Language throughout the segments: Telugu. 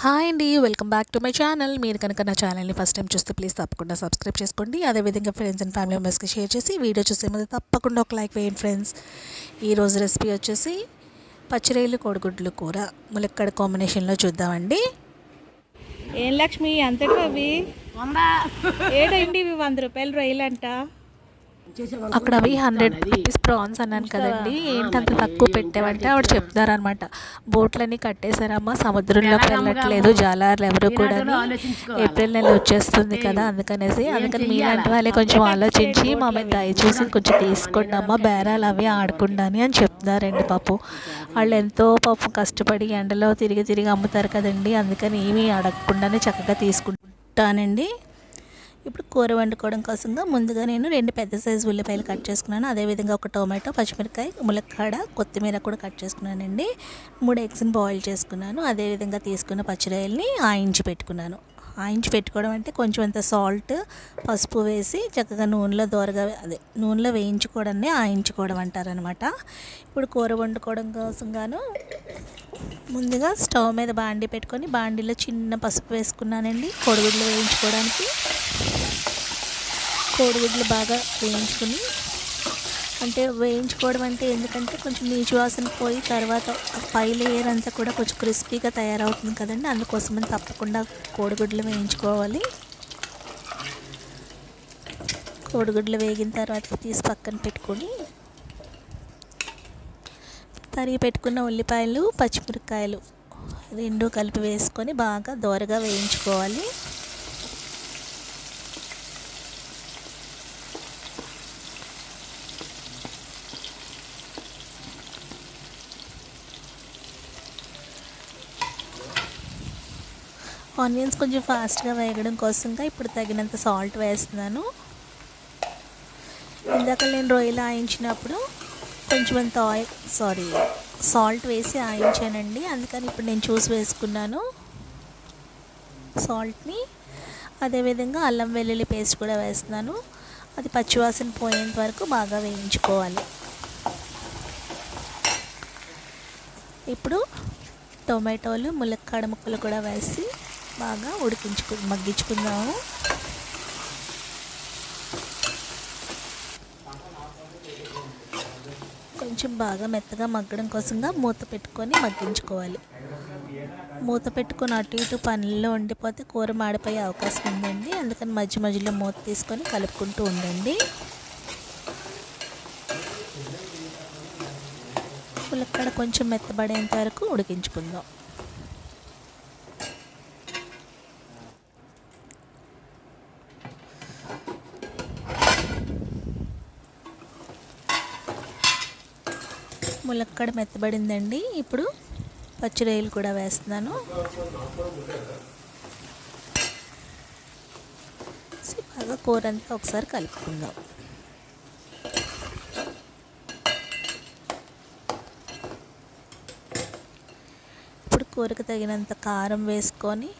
హాయ్ అండి, welcome back to my channel. మీరు కనుక నా ఛానల్ని ఫస్ట్ టైం చూస్తే ప్లీజ్ తప్పకుండా సబ్స్క్రైబ్ చేసుకోండి. అదేవిధంగా ఫ్రెండ్స్ అండ్ ఫ్యామిలీ మెంబర్స్కి షేర్ చేసి వీడియో చూసే ముందు తప్పకుండా ఒక లైక్ వేయండి ఫ్రెండ్స్. ఈరోజు రెసిపీ వచ్చేసి పచ్చిరొయ్యలు కోడిగుడ్లు కూర ములక్కడ కాంబినేషన్లో చూద్దామండి. ఏం లక్ష్మి అంతటి అవి ఏడండి ఇవి 100 రూపాయలు రొయ్యలు అంట. అక్కడ అవి 100 రూపీస్ ప్రాన్స్ అన్నాను కదండి, ఏంటంత తక్కువ పెట్టామంటే ఆవిడ చెప్తారనమాట. బోట్లన్నీ కట్టేశారమ్మా, సముద్రంలోకి వెళ్ళట్లేదు జాలార్లు ఎవరు కూడా, ఏప్రిల్ నెల వచ్చేస్తుంది కదా అందుకని మీలాంటి వాళ్ళే కొంచెం ఆలోచించి మా మీద దయచేసి కొంచెం తీసుకోండి అమ్మ, బేరాలు అవి ఆడకుండాని అని చెప్తున్నారండి. పాపం వాళ్ళు ఎంతో పాపం కష్టపడి ఎండలో తిరిగి అమ్ముతారు కదండి, అందుకని ఏమీ అడగకుండానే చక్కగా తీసుకుంటానండి. ఇప్పుడు కూర వండుకోవడం కోసంగా ముందుగా నేను 2 పెద్ద సైజు ఉల్లిపాయలు కట్ చేసుకున్నాను. అదేవిధంగా ఒక టొమాటో, పచ్చిమిరకాయ, ములక్కాడ, కొత్తిమీర కూడా కట్ చేసుకున్నానండి. 3 ఎగ్స్ని బాయిల్ చేసుకున్నాను. అదేవిధంగా తీసుకున్న పచ్చిరొయ్యల్ని ఆయించి పెట్టుకున్నాను. ఆయించి పెట్టుకోవడం అంటే కొంచెం అంత సాల్ట్, పసుపు వేసి చక్కగా నూనెలో వేయించుకోవడాన్ని ఆయించుకోవడం అంటారనమాట. ఇప్పుడు కూర వండుకోవడం కోసంగాను ముందుగా స్టవ్ మీద బాండీ పెట్టుకొని బాండీలో చిన్న పసుపు వేసుకున్నానండి. కోడిగుడ్లు వేయించుకోవడానికి కోడిగుడ్లు బాగా వేయించుకోవడం అంటే ఎందుకంటే కొంచెం నీచు వాసన పోయి తర్వాత పై లేయర్ అంతా కూడా కొంచెం క్రిస్పీగా తయారవుతుంది కదండి, అందుకోసమని తప్పకుండా కోడిగుడ్లు వేయించుకోవాలి. కోడిగుడ్లు వేగిన తర్వాత తీసి పక్కన పెట్టుకొని తరిగి పెట్టుకున్న ఉల్లిపాయలు, పచ్చిమిరపకాయలు 2 కలిపి వేసుకొని బాగా దోరగా వేయించుకోవాలి. ఆనియన్స్ కొంచెం ఫాస్ట్గా వేగడం కోసంగా ఇప్పుడు తగినంత సాల్ట్ వేస్తున్నాను. ఇందాక నేను రొయ్యలు ఆయించినప్పుడు కొంచెమంత సాల్ట్ వేసి ఆయించానండి, అందుకని ఇప్పుడు నేను చూసి వేసుకున్నాను సాల్ట్ని. అదేవిధంగా అల్లం వెల్లుల్లి పేస్ట్ కూడా వేస్తున్నాను. అది పచ్చివాసన పోయేంత వరకు బాగా వేయించుకోవాలి. ఇప్పుడు టొమాటోలు, ములక్కాడ ముక్కలు కూడా వేసి బాగా మగ్గించుకుందాము. కొంచెం బాగా మెత్తగా మగ్గడం కోసంగా మూత పెట్టుకొని మగ్గించుకోవాలి. మూత పెట్టుకొని అటు ఇటు పనుల్లో ఉండిపోతే కూర మాడిపోయే అవకాశం ఉందండి, అందుకని మధ్యలో మూత తీసుకొని కలుపుకుంటూ ఉండండి. ములక్కాడ కొంచెం మెత్తబడేంత వరకు ఉడికించుకుందాం. ములక్కాడ మెత్తబడిందండి. ఇప్పుడు పచ్చిరొయ్యలు కూడా వేస్తున్నాను. బాగా కూర అంతా ఒకసారి కలుపుకుందాం. ఇప్పుడు కూరకు తగినంత కారం వేసుకొని,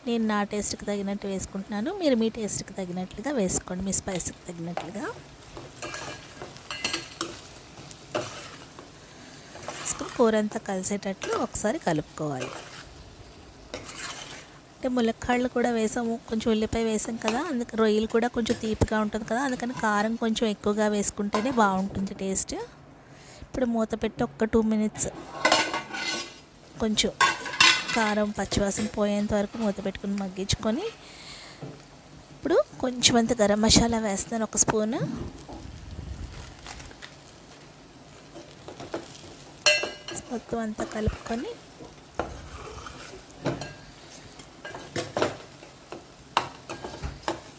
నేను నా టేస్ట్కి తగినట్టు వేసుకుంటున్నాను, మీరు మీ టేస్ట్కి తగినట్లుగా వేసుకోండి, మీ స్పైస్కి తగినట్లుగా. కూర అంతా కలిసేటట్లు ఒకసారి కలుపుకోవాలి. అంటే ములక్కాడలు కూడా వేసాము, కొంచెం ఉల్లిపాయ వేసాం కదా, అందుకే రొయ్యలు కూడా కొంచెం తీపిగా ఉంటుంది కదా, అందుకని కారం కొంచెం ఎక్కువగా వేసుకుంటేనే బాగుంటుంది టేస్ట్. ఇప్పుడు మూత పెట్టి 2 మినిట్స్ కొంచెం కారం పచ్చివాసన పోయేంత వరకు మూత పెట్టుకుని మగ్గించుకొని, ఇప్పుడు కొంచెం అంత గరం మసాలా వేస్తాను, 1 స్పూన్. మొత్తం అంతా కలుపుకొని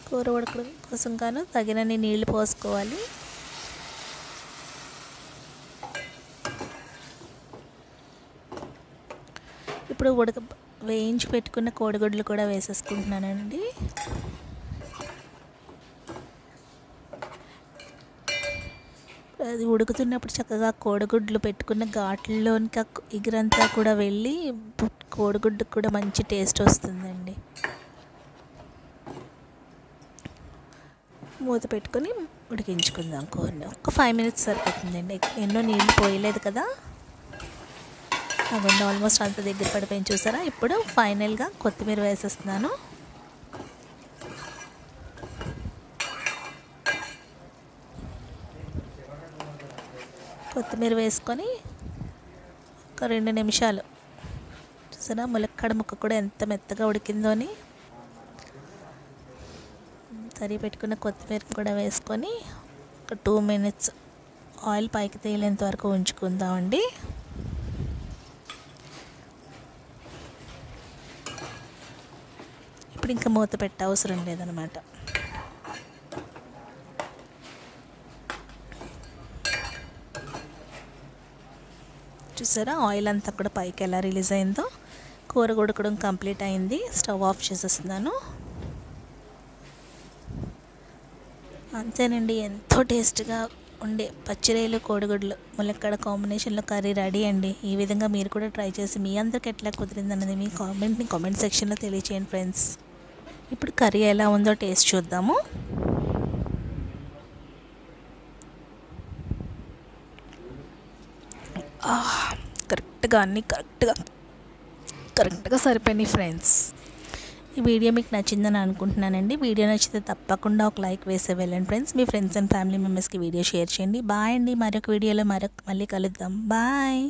కూర ఉడకడం కోసం గాను తగినన్ని నీళ్లు పోసుకోవాలి. ఇప్పుడు వేయించి పెట్టుకున్న కోడిగుడ్లు కూడా వేసేసుకుంటున్నానండి. అది ఉడుకుతున్నప్పుడు చక్కగా కోడిగుడ్లు పెట్టుకున్న ఘాట్లలోనికి ఎగురంతా కూడా వెళ్ళి కోడిగుడ్డుకు కూడా మంచి టేస్ట్ వస్తుందండి. మూత పెట్టుకొని ఉడికించుకుందాం కూరని. 5 మినిట్స్ సరిపోతుందండి, ఎన్నో నీళ్ళు పోయలేదు కదా. అవ్వండి ఆల్మోస్ట్ అంత దగ్గర పడిపోయింది చూసారా. ఇప్పుడు ఫైనల్గా కొత్తిమీర వేసేస్తున్నాను. కొత్తిమీర వేసుకొని ఒక 2 నిమిషాలు చూసారా. ములక్కాడ ముక్క కూడా ఎంత మెత్తగా ఉడికిందో అని. తరిగి పెట్టుకున్న కొత్తిమీర కూడా వేసుకొని ఒక 2 మినిట్స్ ఆయిల్ పైకి తేలేంత వరకు ఉంచుకుందామండి. ఇప్పుడు ఇంకా మూత పెట్టే అవసరం లేదనమాట. చూసారా ఆయిల్ అంతా కూడా పైకి ఎలా రిలీజ్ అయిందో. కూర ఉడకడం కంప్లీట్ అయింది. స్టవ్ ఆఫ్ చేసేస్తున్నాను. అంతేనండి, ఎంతో టేస్ట్గా ఉండే పచ్చిరొయ్యలు కోడిగుడ్లు ములక్కాడ కాంబినేషన్లో కర్రీ రెడీ అండి. ఈ విధంగా మీరు కూడా ట్రై చేసి మీ అందరికి ఎట్లా కుదిరింది అన్నది మీ కామెంట్ సెక్షన్లో తెలియచేయండి ఫ్రెండ్స్. ఇప్పుడు కర్రీ ఎలా ఉందో టేస్ట్ చూద్దాము. కరెక్ట్గా అన్నీ కరెక్ట్గా సరిపోయినాయి ఫ్రెండ్స్. ఈ వీడియో మీకు నచ్చిందని అనుకుంటున్నానండి. వీడియో నచ్చితే తప్పకుండా ఒక లైక్ వేసే వెళ్ళండి friends. Me friends and family మెంబర్స్కి వీడియో షేర్ చేయండి. బాయ్ అండి. మరొక వీడియోలో మళ్ళీ కలుద్దాం. బాయ్.